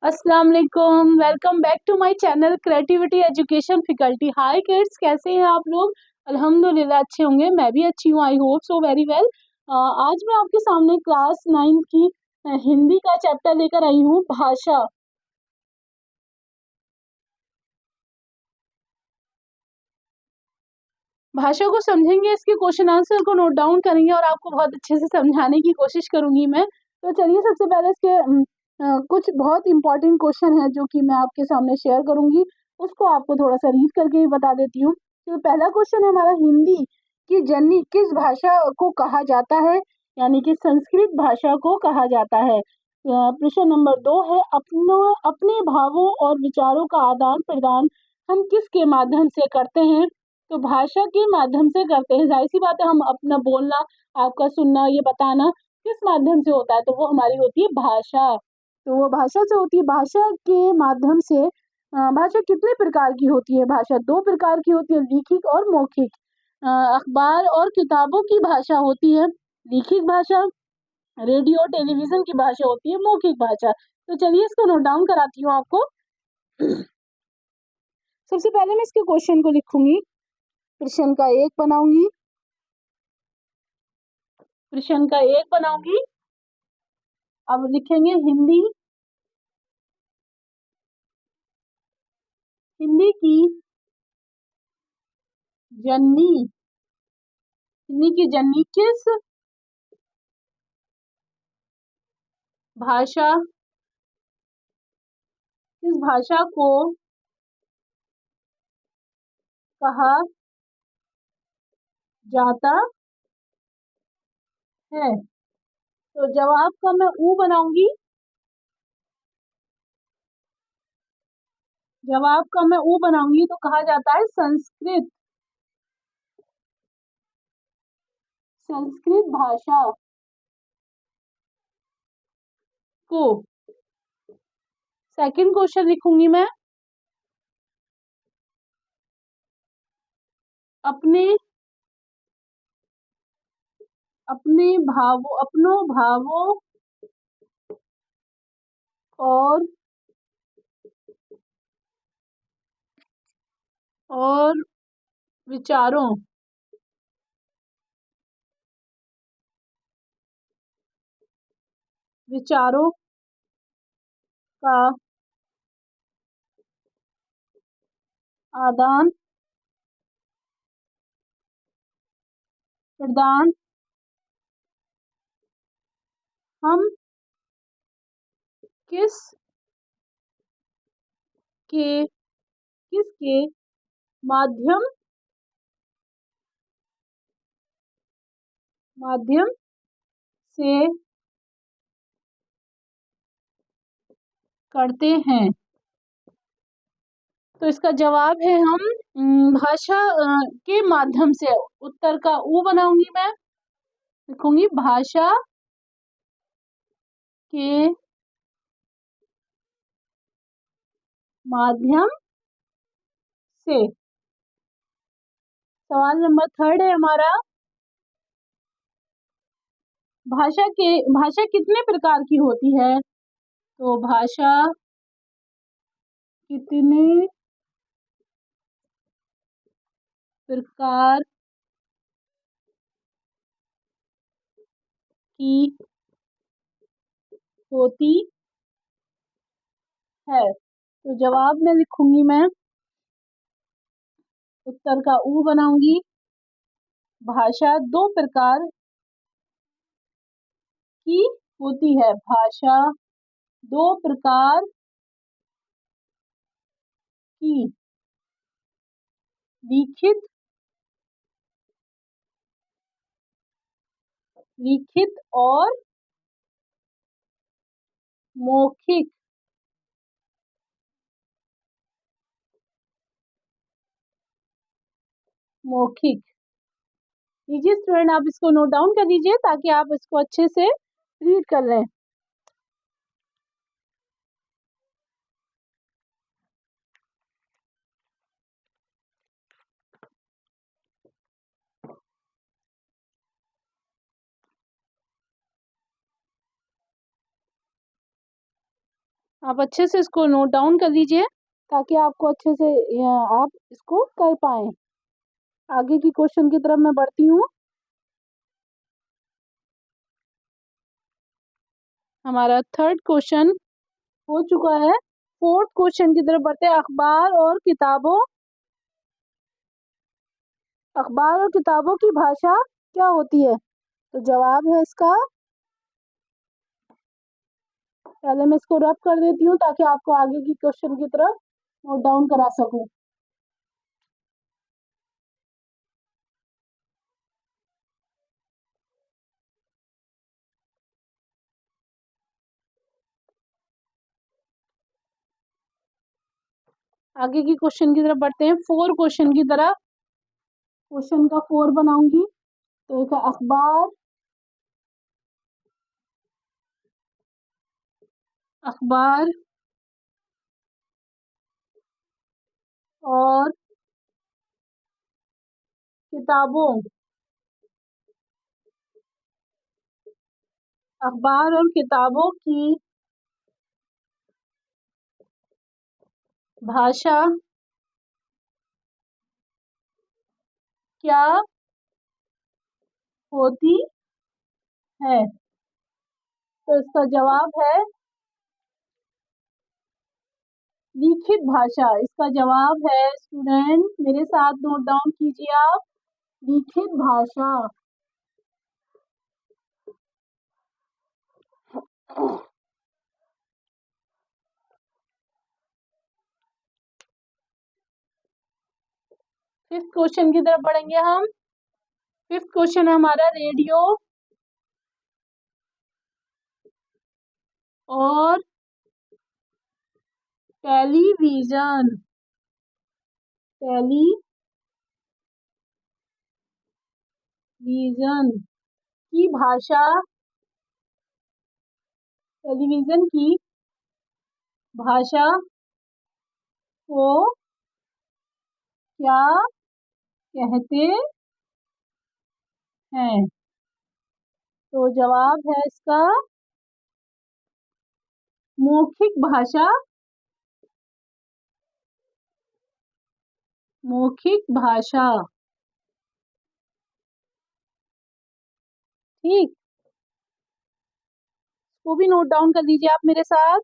अस्सलाम वालेकुम। Welcome back to my channel creativity education faculty. Hi kids, कैसे हैं आप लोग? अल्हम्दुलिल्लाह अच्छे होंगे। मैं भी अच्छी हूँ, I hope so very well. आज मैं आपके सामने क्लास 9 की हिंदी का चैप्टर लेकर आई हूँ, भाषा। भाषा को समझेंगे, इसके क्वेश्चन आंसर को नोट डाउन करेंगे और आपको बहुत अच्छे से समझाने की कोशिश करूंगी मैं। तो चलिए सबसे पहले इसके कुछ बहुत इंपॉर्टेंट क्वेश्चन है जो कि मैं आपके सामने शेयर करूंगी, उसको आपको थोड़ा सा रीड करके ही बता देती हूँ। तो पहला क्वेश्चन है हमारा, हिंदी की जननी किस भाषा को कहा जाता है? यानी कि संस्कृत भाषा को कहा जाता है। प्रश्न नंबर 2 है, अपने भावों और विचारों का आदान प्रदान हम किसके माध्यम से करते हैं? तो भाषा के माध्यम से करते हैं। जाहिर सी बात है, हम अपना बोलना, आपका सुनना, ये बताना किस माध्यम से होता है? तो वो हमारी होती है भाषा। तो वो भाषा से होती है। भाषा के माध्यम से भाषा कितने प्रकार की होती है? भाषा दो प्रकार की होती है, लिखित और मौखिक। अखबार और किताबों की भाषा होती है लिखित भाषा, रेडियो टेलीविजन की भाषा होती है मौखिक भाषा। तो चलिए इसको नोट डाउन कराती हूँ आपको। सबसे पहले मैं इसके क्वेश्चन को लिखूंगी, प्रश्न का एक बनाऊंगी, प्रश्न का एक बनाऊंगी। अब लिखेंगे हिंदी, हिंदी की जननी, हिंदी की जननी किस भाषा, किस भाषा को कहा जाता है? तो जवाब का मैं ऊ बनाऊंगी, जवाब का मैं ऊ बनाऊंगी तो कहा जाता है संस्कृत, संस्कृत भाषा को। सेकंड क्वेश्चन लिखूंगी मैं, अपने अपने भावों, अपनों भावों और और विचारों, विचारों का आदान प्रदान हम किस के किसके माध्यम माध्यम से करते हैं? तो इसका जवाब है हम भाषा के माध्यम से। उत्तर का ऊ बनाऊंगी मैं, लिखूंगी भाषा के माध्यम से। सवाल नंबर थर्ड है हमारा, भाषा कितने प्रकार की होती है? तो भाषा कितने प्रकार की होती है? तो जवाब में लिखूंगी मैं, उत्तर का ऊ बनाऊंगी, भाषा दो प्रकार की होती है। भाषा दो प्रकार की, लिखित लिखित और मौखिक। मौखिक। लीजिए स्टूडेंट, आप इसको नोट डाउन कर लीजिए ताकि आप इसको अच्छे से रीड कर लें। आप अच्छे से इसको नोट डाउन कर लीजिए ताकि आपको अच्छे से आप इसको कर पाएँ। आगे की क्वेश्चन की तरफ मैं बढ़ती हूँ। हमारा थर्ड क्वेश्चन हो चुका है। फोर्थ क्वेश्चन की तरफ बढ़ते हैं। अखबार और किताबों की भाषा क्या होती है? तो जवाब है इसका, पहले मैं इसको रब कर देती हूँ ताकि आपको आगे की क्वेश्चन की तरफ नोट डाउन करा सकूं। आगे की क्वेश्चन की तरफ बढ़ते हैं। फोर क्वेश्चन की तरफ, क्वेश्चन का फोर बनाऊंगी। तो एक अखबार, अखबार और किताबों, अखबार और किताबों की भाषा क्या होती है? तो इसका जवाब है लिखित भाषा। इसका जवाब है स्टूडेंट, मेरे साथ नोट डाउन कीजिए आप, लिखित भाषा। फिफ्थ क्वेश्चन की तरफ बढ़ेंगे हम। फिफ्थ क्वेश्चन है हमारा रेडियो और टेलीविजन, टेलीविजन की भाषा, टेलीविजन की भाषा को क्या कहते हैं? तो जवाब है इसका मौखिक भाषा, मौखिक भाषा। ठीक, वो भी नोट डाउन कर लीजिए आप मेरे साथ।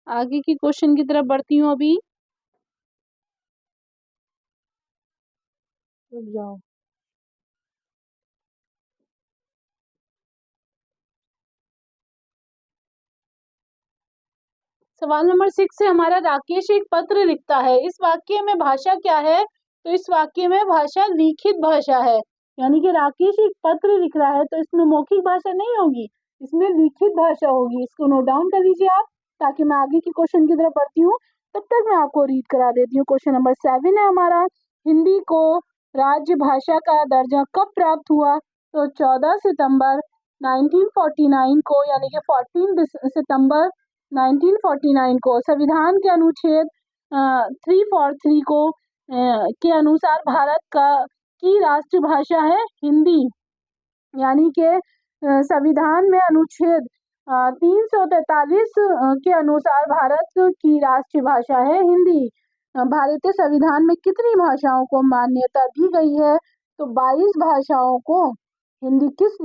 आगे की क्वेश्चन की तरफ बढ़ती हूँ अभी। रुक जाओ। सवाल नंबर 6 है हमारा, राकेश एक पत्र लिखता है, इस वाक्य में भाषा क्या है? तो इस वाक्य में भाषा लिखित भाषा है। यानी कि राकेश एक पत्र लिख रहा है तो इसमें मौखिक भाषा नहीं होगी, इसमें लिखित भाषा होगी। इसको नोट डाउन कर लीजिए आप ताकि मैं आगे की क्वेश्चन की तरफ बढ़ती हूँ। तब तक मैं आपको रीड करा देती हूँ। क्वेश्चन नंबर 7 है हमारा, हिंदी को राज्य भाषा का दर्जा कब प्राप्त हुआ? तो 14 सितंबर 1949 को, यानी कि 14 सितंबर 1949 को संविधान के अनुच्छेद 343 को के अनुसार भारत का की राष्ट्रभाषा है हिंदी। यानी कि संविधान में अनुच्छेद 343 के अनुसार भारत की राष्ट्रभाषा है हिंदी। भारतीय संविधान में कितनी भाषाओं को मान्यता दी गई है? तो 22 भाषाओं को। हिंदी किस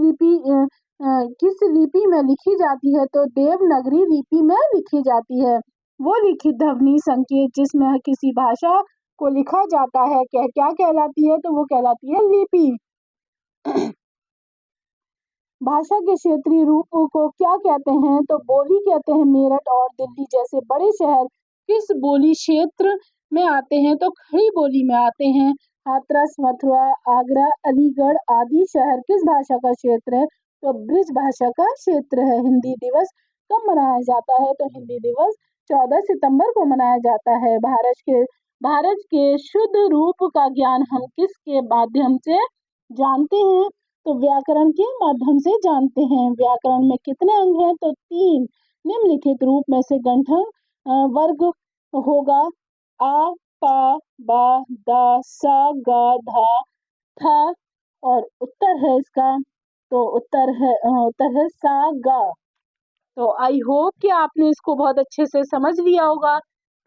लिपि में लिखी जाती है? तो देवनागरी लिपि में लिखी जाती है। वो लिखित ध्वनि संकेत जिसमें किसी भाषा को लिखा जाता है क्या कहलाती है? तो वो कहलाती है लिपि। भाषा के क्षेत्रीय रूपों को क्या कहते हैं? तो बोली कहते हैं। मेरठ और दिल्ली जैसे बड़े शहर किस बोली क्षेत्र में आते हैं? तो खड़ी बोली में आते हैं। हाथरस, मथुरा, आगरा, अलीगढ़ आदि शहर किस भाषा का क्षेत्र है? तो ब्रिज भाषा का क्षेत्र है। हिंदी दिवस कब मनाया जाता है? तो हिंदी दिवस 14 सितंबर को मनाया जाता है। भारत के शुद्ध रूप का ज्ञान हम किसके माध्यम से जानते हैं? तो व्याकरण के माध्यम से जानते हैं। व्याकरण में कितने अंग हैं? तो 3। निम्नलिखित रूप में से गठन वर्ग होगा आ, पा, बा, दा, सा, गा, धा, था, और उत्तर है इसका, तो उत्तर है सा, गा। तो आई होप कि आपने इसको बहुत अच्छे से समझ लिया होगा।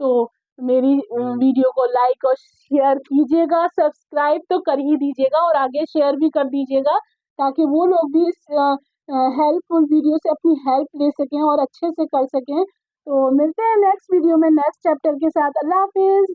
तो मेरी वीडियो को लाइक और शेयर कीजिएगा, सब्सक्राइब तो कर ही दीजिएगा और आगे शेयर भी कर दीजिएगा, ताकि वो लोग भी इस हेल्पफुल वीडियो से अपनी हेल्प ले सकें और अच्छे से कर सकें। तो मिलते हैं नेक्स्ट वीडियो में नेक्स्ट चैप्टर के साथ। अल्लाह हाफिज।